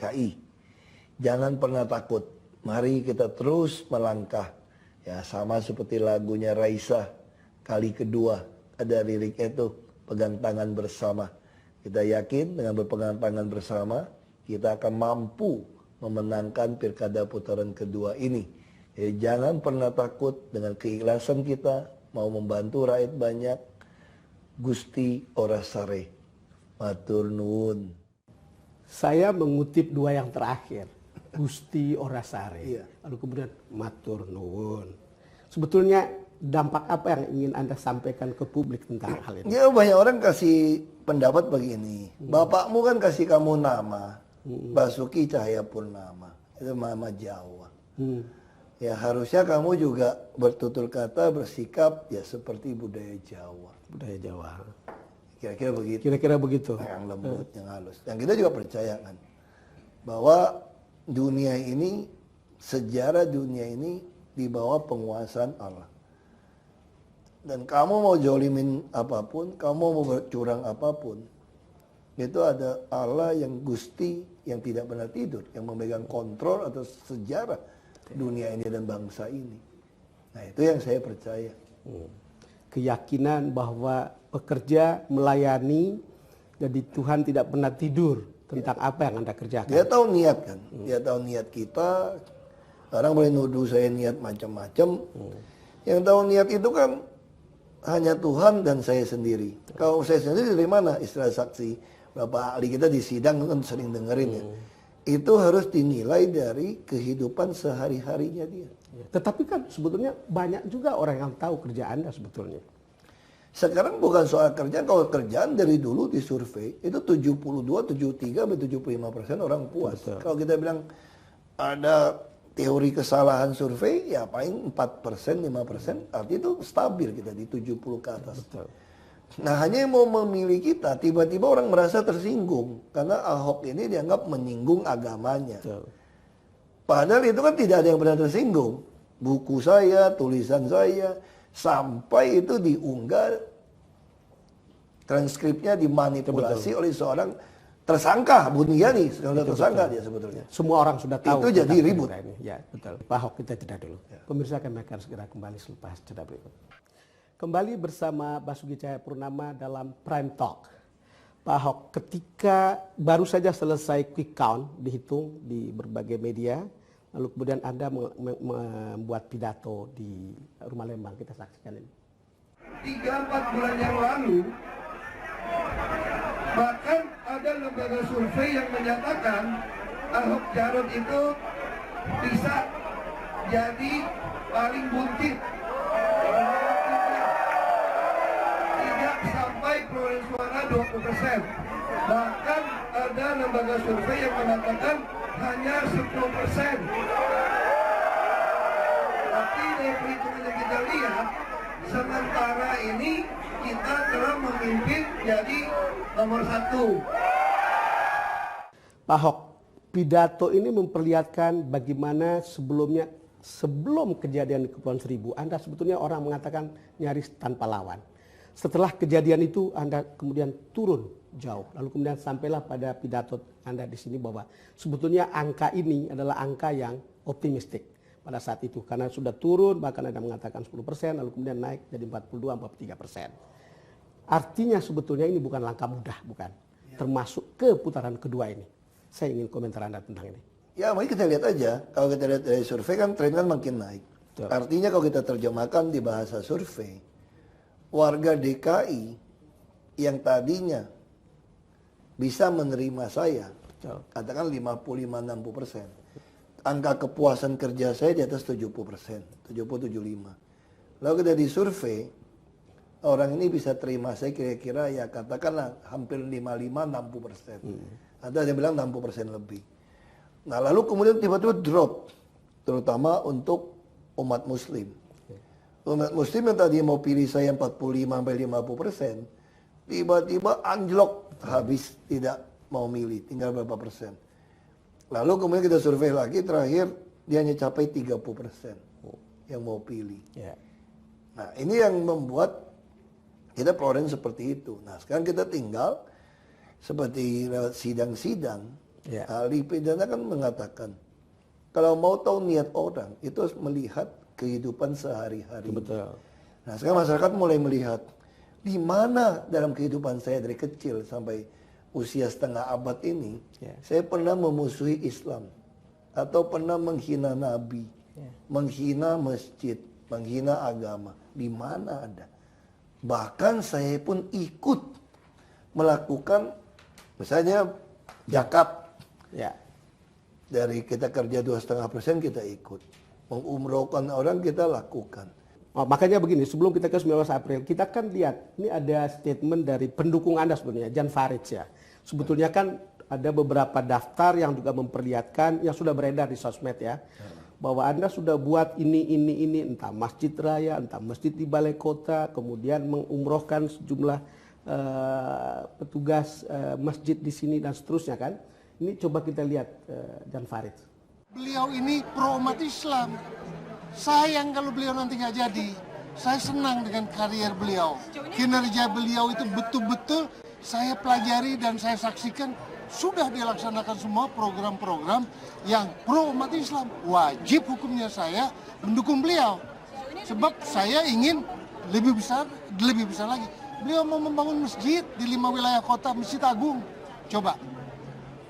DKI. Jangan pernah takut. Mari kita terus melangkah. Ya, sama seperti lagunya Raisa, kali kedua ada liriknya tuh, pegang tangan bersama. Kita yakin dengan berpegang tangan bersama kita akan mampu memenangkan pilkada putaran kedua ini. Jadi jangan pernah takut, dengan keikhlasan kita mau membantu rakyat banyak. Gusti ora sare. Matur nuwun. Saya mengutip dua yang terakhir. Gusti ora sare. Iya. Lalu kemudian matur nuwun. Sebetulnya dampak apa yang ingin Anda sampaikan ke publik tentang hal ini? Ya, banyak orang kasih pendapat begini. Bapakmu kan kasih kamu nama. Basuki Cahayapurnama. Itu nama Jawa. Ya, harusnya kamu juga bertutur kata, bersikap ya seperti budaya Jawa. Budaya Jawa. Kira-kira begitu. Kira-kira begitu. Yang lembut, yang halus. Dan kita juga percaya kan bahwa dunia ini, sejarah dunia ini di bawah penguasaan Allah. Dan kamu mau jolimin apapun, kamu mau bercurang apapun, itu ada Allah yang Gusti, yang tidak pernah tidur, yang memegang kontrol atas sejarah dunia ini dan bangsa ini. Nah, itu yang saya percaya. Keyakinan bahwa pekerja melayani, jadi Tuhan tidak pernah tidur tentang apa yang Anda kerjakan. Dia tahu niat kan, dia tahu niat kita. Orang boleh nuduh saya niat macam-macam. Yang tahu niat itu kan hanya Tuhan dan saya sendiri. Kalau saya sendiri dari mana? Istilah saksi, Bapak ahli kita di sidang kan sering dengerin ya. Itu harus dinilai dari kehidupan sehari-harinya dia. Tetapi kan sebetulnya banyak juga orang yang tahu kerja Anda sebetulnya. Sekarang bukan soal kerjaan, kalau kerjaan dari dulu di survei itu 72, 73, 75% orang puas. Betul. Kalau kita bilang ada teori kesalahan survei, ya paling 4%, 5%, artinya itu stabil kita di 70 ke atas. Betul. Nah, hanya yang mau memilih kita, tiba-tiba orang merasa tersinggung. Karena Ahok ini dianggap menyinggung agamanya. Betul. Padahal itu kan tidak ada yang pernah tersinggung. Buku saya, tulisan saya, sampai itu diunggah, transkripnya dimanipulasi oleh seorang tersangka, Buniani, sekarang tersangka dia sebetulnya. Semua orang sudah tahu. Itu jadi ribut. Ini. Ya, betul. Pak Ahok, kita jeda dulu. Pemirsa, kami akan segera kembali selepas jeda berikut. Kembali bersama Basuki Cahayapurnama dalam Prime Talk. Pak Ahok, ketika baru saja selesai quick count, dihitung di berbagai media, lalu kemudian Anda membuat pidato di Rumah Lembang. Kita saksikan ini. 3-4 bulan yang lalu, bahkan ada lembaga survei yang menyatakan Ahok Jarot itu bisa jadi paling buncit. Tidak sampai perolehan suara 20%. Bahkan ada lembaga survei yang mengatakan hanya 10%. Tapi dari perhitungan yang kita lihat, sementara ini kita telah memimpin jadi nomor 1. Pak Ahok, pidato ini memperlihatkan bagaimana sebelum kejadian di Kepulauan Seribu, Anda sebetulnya orang mengatakan nyaris tanpa lawan. Setelah kejadian itu Anda kemudian turun jauh. Lalu kemudian sampailah pada pidato Anda di sini bahwa sebetulnya angka ini adalah angka yang optimistik pada saat itu. Karena sudah turun, bahkan Anda mengatakan 10%, lalu kemudian naik jadi 42-43%. Artinya sebetulnya ini bukan langkah mudah, bukan? Termasuk ke putaran kedua ini. Saya ingin komentar Anda tentang ini. Ya, mari kita lihat aja. Kalau kita lihat dari survei kan tren kan makin naik. Betul. Artinya kalau kita terjemahkan di bahasa survei, warga DKI yang tadinya bisa menerima saya, Betul. katakan 55-60%. Angka kepuasan kerja saya di atas 70%, 70-75. Lalu kita di survei, orang ini bisa terima saya kira-kira ya katakanlah hampir 55-60%. Ada yang bilang 60% lebih. Nah, lalu kemudian tiba-tiba drop, terutama untuk umat muslim. Umat muslim yang tadi mau pilih saya 45-50%, tiba-tiba anjlok, habis tidak mau milih, tinggal berapa persen. Lalu kemudian kita survei lagi, terakhir dia hanya capai 30% yang mau pilih. Ya. Nah, ini yang membuat kita perolehan seperti itu. Nah, sekarang kita tinggal seperti lewat sidang-sidang, Ya. Ahli pidana kan mengatakan, kalau mau tahu niat orang, itu harus melihat kehidupan sehari-hari. Betul. Nah, sekarang masyarakat mulai melihat, di mana dalam kehidupan saya dari kecil sampai usia setengah abad ini, saya pernah memusuhi Islam, atau pernah menghina Nabi, menghina masjid, menghina agama. Di mana ada? Bahkan saya pun ikut melakukan, misalnya zakat. Ya. Dari kita kerja 2,5% kita ikut. Mengumrohkan orang kita lakukan. Oh, makanya begini, sebelum kita ke 19 April, kita kan lihat, ini ada statement dari pendukung Anda sebenarnya, Jan Farid ya. Sebetulnya kan ada beberapa daftar yang juga memperlihatkan, yang sudah beredar di sosmed ya, bahwa Anda sudah buat ini, entah masjid raya, entah masjid di balai kota, kemudian mengumrohkan sejumlah petugas masjid di sini dan seterusnya kan. Ini coba kita lihat Jan Farid. Beliau ini pro umat Islam. Sayang kalau beliau nanti nggak jadi. Saya senang dengan karier beliau. Kinerja beliau itu betul-betul saya pelajari dan saya saksikan sudah dilaksanakan semua program-program yang pro umat Islam. Wajib hukumnya saya mendukung beliau. Sebab saya ingin lebih besar lagi. Beliau mau membangun masjid di 5 wilayah kota, Masjid Agung. Coba.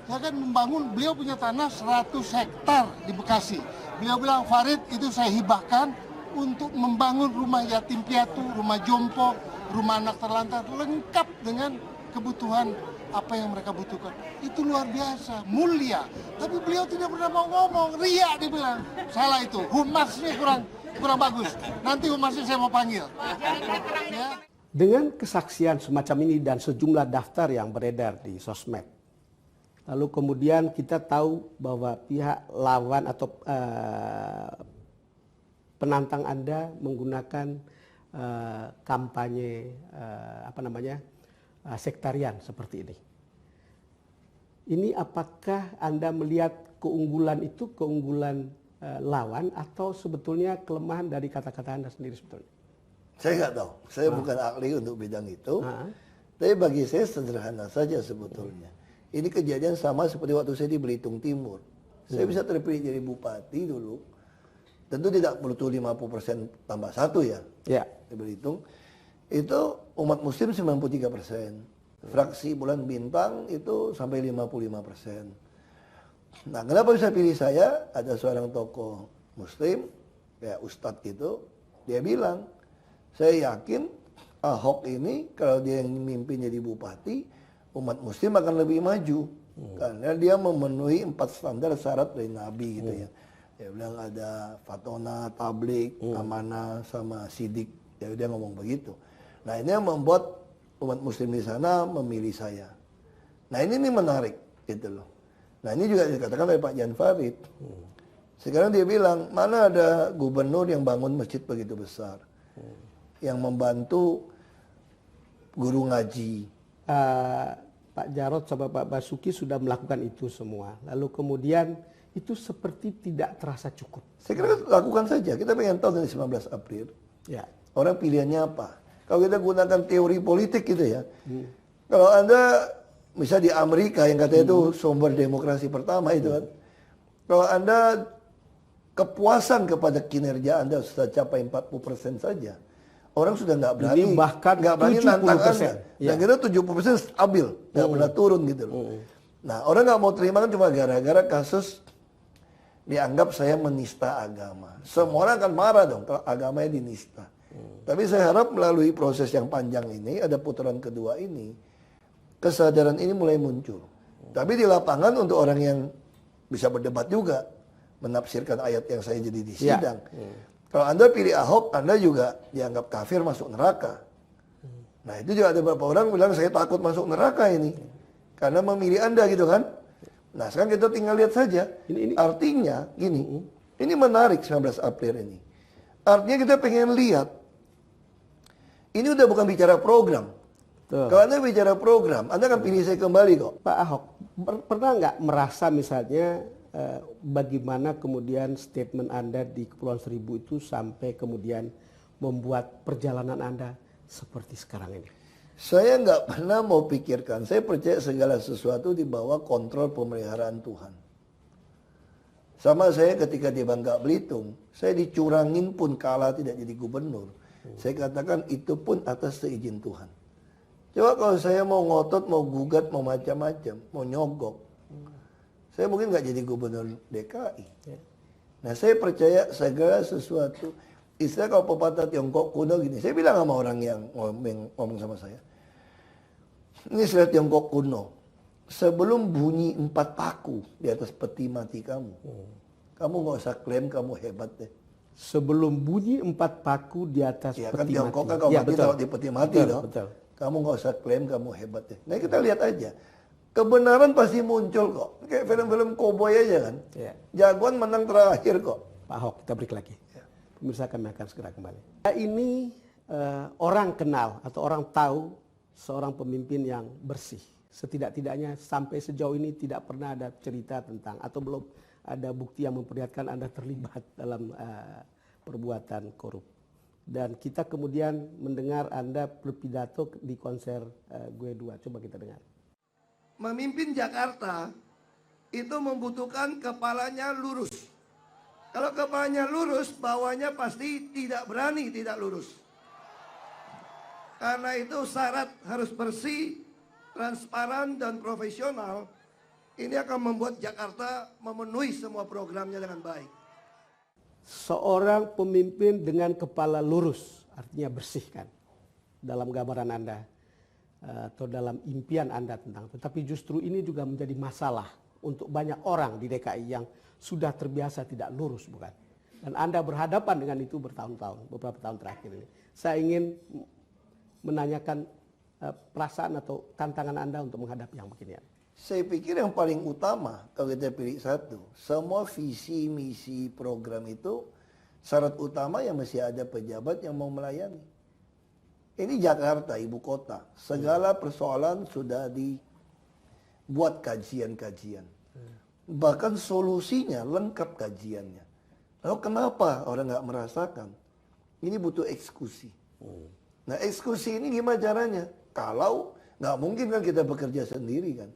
Ya kan membangun, beliau punya tanah 100 hektar di Bekasi. Beliau bilang, Farid itu saya hibahkan untuk membangun rumah yatim piatu, rumah jompo, rumah anak terlantar, lengkap dengan kebutuhan apa yang mereka butuhkan. Itu luar biasa, mulia. Tapi beliau tidak pernah mau ngomong, ria dibilang. Salah itu, humasnya kurang bagus. Nanti humasnya saya mau panggil. Ya. Dengan kesaksian semacam ini dan sejumlah daftar yang beredar di sosmed, lalu kemudian kita tahu bahwa pihak lawan atau penantang Anda menggunakan kampanye sektarian seperti ini. Ini apakah Anda melihat keunggulan itu keunggulan lawan atau sebetulnya kelemahan dari kata-kata Anda sendiri sebetulnya? Saya nggak tahu, saya bukan ahli untuk bidang itu. Tapi bagi saya sederhana saja sebetulnya. Ini kejadian sama seperti waktu saya di Belitung Timur. Saya bisa terpilih jadi bupati dulu. Tentu tidak butuh 50% tambah 1 ya. Ya. Di Belitung. Itu umat muslim 93%. Fraksi Bulan Bintang itu sampai 55%. Nah, kenapa bisa pilih saya? Ada seorang tokoh muslim, kayak ustadz gitu. Dia bilang, saya yakin Ahok ini kalau dia yang memimpin jadi bupati, umat muslim akan lebih maju. Karena dia memenuhi 4 standar syarat dari Nabi gitu ya. Dia bilang ada fatona, tablik, amanah, sama sidik. Dia ngomong begitu. Nah, ini yang membuat umat muslim di sana memilih saya. Nah, ini menarik gitu loh. Nah, ini juga dikatakan oleh Pak Jan Farid. Sekarang dia bilang, mana ada gubernur yang bangun masjid begitu besar. Yang membantu guru ngaji. Pak Jarod sama Pak Basuki sudah melakukan itu semua. Lalu kemudian itu seperti tidak terasa cukup. Saya kira lakukan saja. Kita pengen tahu dari 19 April. Ya. Orang pilihannya apa? Kalau kita gunakan teori politik gitu ya. Kalau Anda misalnya di Amerika yang katanya itu sumber demokrasi pertama itu kan. Kalau Anda kepuasan kepada kinerja Anda sudah capai 40% saja. Orang sudah nggak berani, ini bahkan nggak berani nantang Anda. Ya. Dan kita 70% stabil, nggak pernah turun gitu loh. Nah, orang nggak mau terima kan cuma gara-gara kasus dianggap saya menista agama. Semua orang akan marah dong kalau agamanya dinista. Tapi saya harap melalui proses yang panjang ini, ada putaran kedua ini, kesadaran ini mulai muncul. Tapi di lapangan untuk orang yang bisa berdebat juga, menafsirkan ayat yang saya jadi di sidang. Kalau Anda pilih Ahok, Anda juga dianggap kafir masuk neraka. Nah, itu juga ada beberapa orang bilang saya takut masuk neraka ini. Karena memilih Anda gitu kan. Nah, sekarang kita tinggal lihat saja. Artinya gini, ini menarik 19 April ini. Artinya kita pengen lihat. Ini udah bukan bicara program. Kalau Anda bicara program, Anda akan pilih saya kembali kok. Pak Ahok, pernah nggak merasa misalnya bagaimana kemudian statement Anda di Kepulauan Seribu itu sampai kemudian membuat perjalanan Anda seperti sekarang ini? Saya nggak pernah mau pikirkan. Saya percaya segala sesuatu di bawah kontrol pemeliharaan Tuhan. Sama saya ketika di Bangka Belitung, saya dicurangin pun kalah tidak jadi gubernur. Saya katakan itu pun atas seizin Tuhan. Coba kalau saya mau ngotot, mau gugat, mau macam-macam, mau nyogok, saya mungkin nggak jadi gubernur DKI. Nah saya percaya segala sesuatu. Istilah kalau pepatah Tiongkok kuno gini, saya bilang sama orang yang ngomong sama saya. Ini istilah Tiongkok kuno. Sebelum bunyi 4 paku di atas peti mati kamu, kamu nggak usah klaim kamu hebat deh. Sebelum bunyi 4 paku di atas Ya kan peti Tiongkok mati. kan kalau Ya, mati betul. taruh di peti mati Betul, dong. betul. Kamu nggak usah klaim kamu hebat deh. Nah kita lihat aja. Kebenaran pasti muncul kok. Kayak film-film koboi aja kan. Ya. Jagoan menang terakhir kok. Pak Ahok, kita break lagi. Pemirsa, kami akan segera kembali. Ini orang kenal atau orang tahu seorang pemimpin yang bersih. Setidak-tidaknya sampai sejauh ini tidak pernah ada cerita tentang atau belum ada bukti yang memperlihatkan Anda terlibat dalam perbuatan korup. Dan kita kemudian mendengar Anda berpidato di konser Gue 2. Coba kita dengar. Memimpin Jakarta itu membutuhkan kepalanya lurus. Kalau kepalanya lurus, bawahnya pasti tidak berani tidak lurus. Karena itu syarat harus bersih, transparan, dan profesional. Ini akan membuat Jakarta memenuhi semua programnya dengan baik. Seorang pemimpin dengan kepala lurus, artinya bersihkan dalam gambaran Anda atau dalam impian Anda tentang itu. Tapi justru ini juga menjadi masalah untuk banyak orang di DKI yang sudah terbiasa tidak lurus, bukan? Dan Anda berhadapan dengan itu bertahun-tahun, beberapa tahun terakhir ini. Saya ingin menanyakan perasaan atau tantangan Anda untuk menghadapi yang beginian. Saya pikir yang paling utama kalau kita pilih satu, semua visi, misi, program itu syarat utama yang mesti ada pejabat yang mau melayani. Ini Jakarta, ibu kota. Segala persoalan sudah dibuat kajian-kajian. Bahkan solusinya lengkap kajiannya. Lalu kenapa orang nggak merasakan? Ini butuh eksekusi. Nah eksekusi ini gimana caranya? Kalau nggak mungkin kan kita bekerja sendiri kan.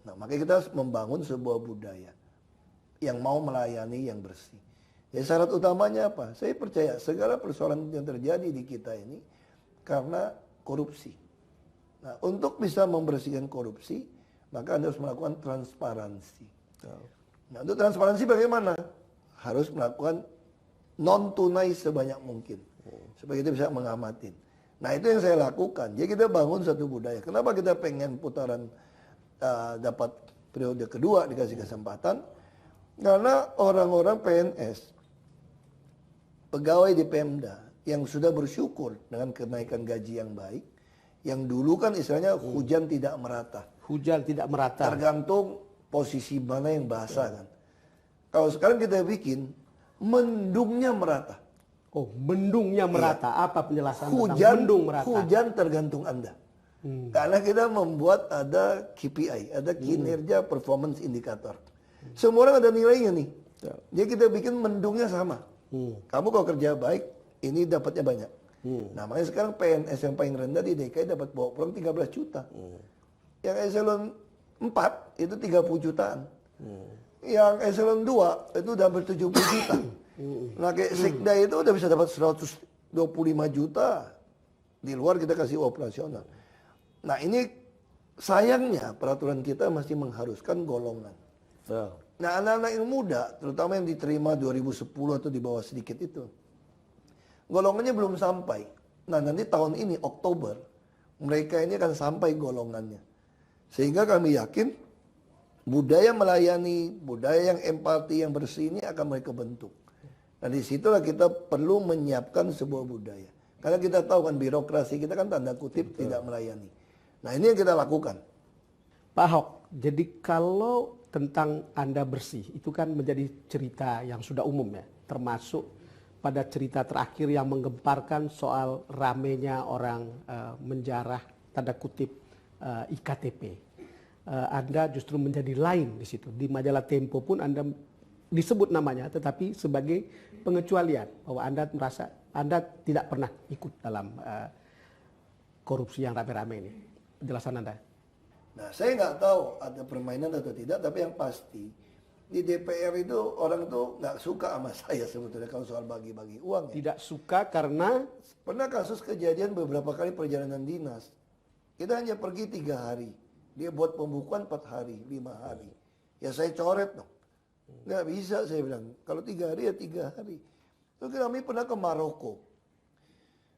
Nah makanya kita harus membangun sebuah budaya yang mau melayani yang bersih. Ya syarat utamanya apa? Saya percaya segala persoalan yang terjadi di kita ini karena korupsi. Nah untuk bisa membersihkan korupsi, maka Anda harus melakukan transparansi. Nah untuk transparansi bagaimana? Harus melakukan non tunai sebanyak mungkin supaya kita bisa mengamatin. Nah itu yang saya lakukan. Jadi kita bangun satu budaya. Kenapa kita pengen putaran dapat periode kedua dikasih kesempatan? Karena orang-orang PNS, pegawai di Pemda yang sudah bersyukur dengan kenaikan gaji yang baik, yang dulu kan istilahnya hujan tidak merata. Hujan tidak merata. Tergantung posisi mana yang basah kan. Kalau sekarang kita bikin mendungnya merata. Oh, mendungnya merata. Apa penjelasan tentang Hujan, mendung merata? hujan tergantung Anda. Karena kita membuat ada KPI, ada kinerja performance indicator. Semua orang ada nilainya nih. Jadi kita bikin mendungnya sama. Kamu kalau kerja baik, ini dapatnya banyak. Nah makanya sekarang PNS yang paling rendah di DKI dapat bawa pulang 13 juta. Yang eselon 4 itu 30 jutaan. Yang eselon 2 itu udah hampir 70 juta. Nah kayak Sekda itu udah bisa dapat 125 juta. Di luar kita kasih operasional. Nah ini sayangnya peraturan kita masih mengharuskan golongan. Nah anak-anak yang muda, terutama yang diterima 2010 atau di bawah sedikit itu, golongannya belum sampai. Nah nanti tahun ini Oktober, mereka ini akan sampai golongannya. Sehingga kami yakin budaya melayani, budaya yang empati, yang bersih ini akan mereka bentuk. Nah disitulah kita perlu menyiapkan sebuah budaya. Karena kita tahu kan birokrasi kita kan tanda kutip tidak melayani. Nah ini yang kita lakukan. Pak Ahok, jadi kalau tentang Anda bersih, itu kan menjadi cerita yang sudah umum ya. Termasuk pada cerita terakhir yang menggemparkan soal ramenya orang menjarah tanda kutip IKTP. Anda justru menjadi lain di situ. Di majalah Tempo pun Anda disebut namanya, tetapi sebagai pengecualian bahwa Anda merasa Anda tidak pernah ikut dalam korupsi yang rame-rame ini? Penjelasan Anda. Nah, saya nggak tahu ada permainan atau tidak, tapi yang pasti di DPR itu orang tuh nggak suka sama saya sebetulnya kalau soal bagi-bagi uang. Ya. Tidak suka karena Pernah kasus kejadian beberapa kali perjalanan dinas. Kita hanya pergi 3 hari. Dia buat pembukuan 4 hari, 5 hari. Ya saya coret dong. Nggak bisa saya bilang. Kalau 3 hari ya 3 hari. Terus kami pernah ke Maroko.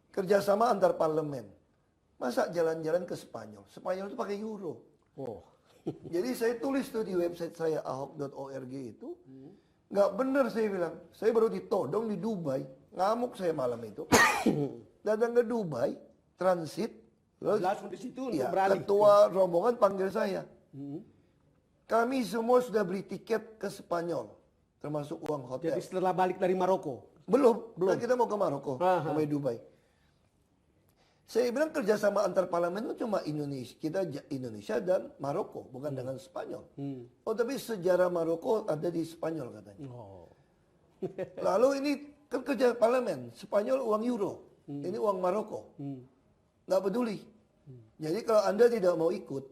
Kerjasama antar parlemen. Masa jalan-jalan ke Spanyol? Spanyol itu pakai euro. oh, Jadi saya tulis tuh di website saya ahok.org itu. Nggak bener saya bilang. Saya baru ditodong di Dubai. Ngamuk saya malam itu. Datang ke Dubai, transit. langsung di situ untuk Ya, beralih. ketua rombongan panggil saya. Kami semua sudah beli tiket ke Spanyol. Termasuk uang hotel. Jadi setelah balik dari Maroko. Belum. Kan kita mau ke Maroko. Aha. Sama Dubai. Saya bilang kerjasama antar parlemen itu cuma Indonesia. Kita Indonesia dan Maroko. Bukan dengan Spanyol. Oh tapi sejarah Maroko ada di Spanyol katanya. Oh. Lalu ini kan kerja parlemen. Spanyol uang euro. Ini uang Maroko. Nggak peduli. Jadi kalau Anda tidak mau ikut,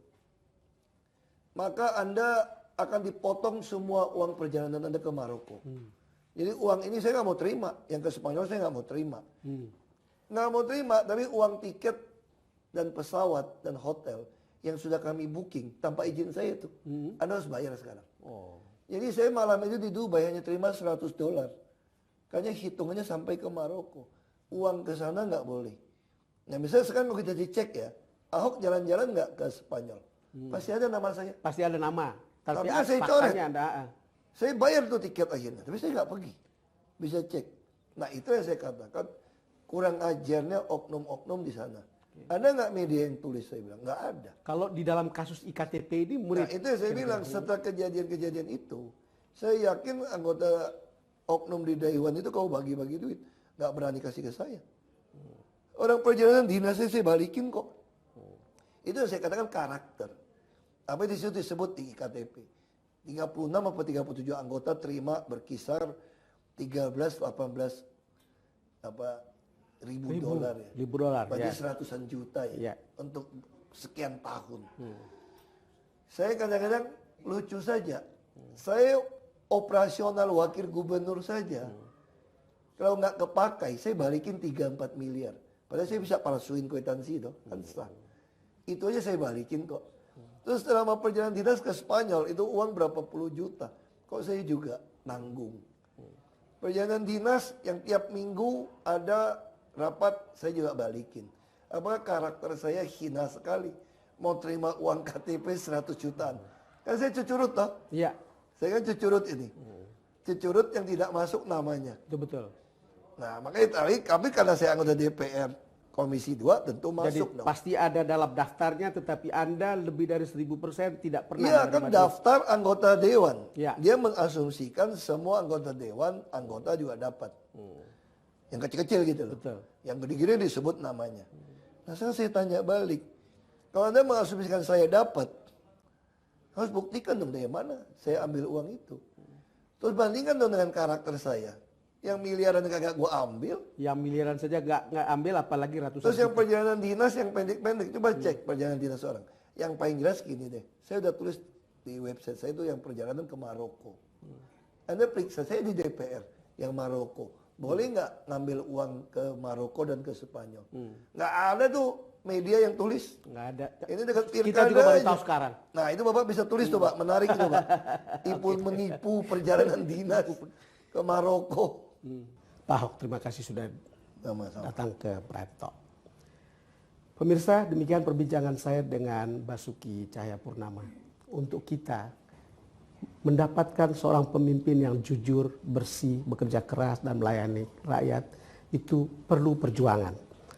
maka Anda akan dipotong semua uang perjalanan Anda ke Maroko. Jadi uang ini saya nggak mau terima. Yang ke Spanyol saya nggak mau terima. Nggak mau terima, tapi uang tiket dan pesawat dan hotel yang sudah kami booking tanpa izin saya itu, Anda harus bayar sekarang. Oh. Jadi saya malam itu di Dubai hanya terima $100. Kayaknya hitungannya sampai ke Maroko. Uang ke sana nggak boleh. Nah misalnya sekarang kalau kita dicek ya, Ahok jalan-jalan nggak ke Spanyol. Pasti ada nama saya. Pasti ada nama. Tapi kan saya coret. faktanya Anda. Saya bayar tuh tiket akhirnya, tapi saya nggak pergi. Bisa cek. Nah itu yang saya katakan, kurang ajarnya oknum-oknum di sana. Ada nggak media yang tulis, saya bilang? Nggak ada. Kalau di dalam kasus IKTP ini Nah murid. itu yang saya bilang, setelah kejadian-kejadian itu, saya yakin anggota oknum di Dewan itu kalau bagi-bagi duit, nggak berani kasih ke saya. Orang perjalanan dinasnya saya balikin kok. Itu yang saya katakan karakter. Apa di situ disebut di IKTP. 36 atau 37 anggota terima berkisar 13-18 ribu dolar ya. Ribu dolar. Berarti Ya. seratusan juta ya. Ya. Untuk sekian tahun. Saya kadang-kadang lucu saja. Saya operasional wakil gubernur saja. Kalau nggak kepakai, saya balikin 3-4 miliar. Padahal saya bisa palsuin kwitansi itu. Kan sah. Itu aja saya balikin kok. Terus selama perjalanan dinas ke Spanyol, itu uang berapa puluh juta. Kok saya juga nanggung. Perjalanan dinas yang tiap minggu ada rapat, saya juga balikin. Apakah karakter saya hina sekali. Mau terima uang KTP 100 jutaan. Kan saya cucurut toh. Iya. Saya kan cucurut ini. Cucurut yang tidak masuk namanya. Itu betul. Nah makanya tapi karena saya anggota DPR Komisi 2 tentu Jadi masuk dong. pasti ada dalam daftarnya, tetapi Anda lebih dari 1000% tidak pernah Iya menerima kan duit. daftar anggota dewan. Ya. Dia mengasumsikan semua anggota dewan, anggota juga dapat. Yang kecil-kecil gitu loh. Betul. Yang gede-gede disebut namanya. Nah sekarang saya tanya balik. Kalau Anda mengasumsikan saya dapat, harus buktikan dong dari mana saya ambil uang itu. Terus bandingkan dong dengan karakter saya. Yang miliaran kagak gua ambil. Yang miliaran saja nggak ambil, apalagi ratusan. Terus yang perjalanan dinas yang pendek-pendek, coba cek perjalanan dinas orang. Yang paling jelas gini deh, saya udah tulis di website saya itu yang perjalanan ke Maroko. Anda periksa, saya di DPR yang Maroko. Boleh nggak ngambil uang ke Maroko dan ke Spanyol? Nggak ada tuh media yang tulis. Nggak ada. Ini dekat Kita pilkada juga baru aja. tahu sekarang. Nah itu Bapak bisa tulis tuh Pak, menarik itu Pak. Menipu perjalanan dinas ke Maroko. Pak Ahok, terima kasih sudah Sama-sama. datang ke Prime Talk. Pemirsa, demikian perbincangan saya dengan Basuki Cahayapurnama. Untuk kita mendapatkan seorang pemimpin yang jujur, bersih, bekerja keras, dan melayani rakyat, itu perlu perjuangan.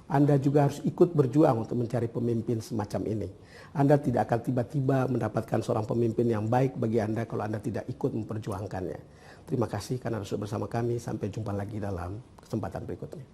Anda juga harus ikut berjuang untuk mencari pemimpin semacam ini. Anda tidak akan tiba-tiba mendapatkan seorang pemimpin yang baik bagi Anda kalau Anda tidak ikut memperjuangkannya. Terima kasih karena sudah bersama kami. Sampai jumpa lagi dalam kesempatan berikutnya.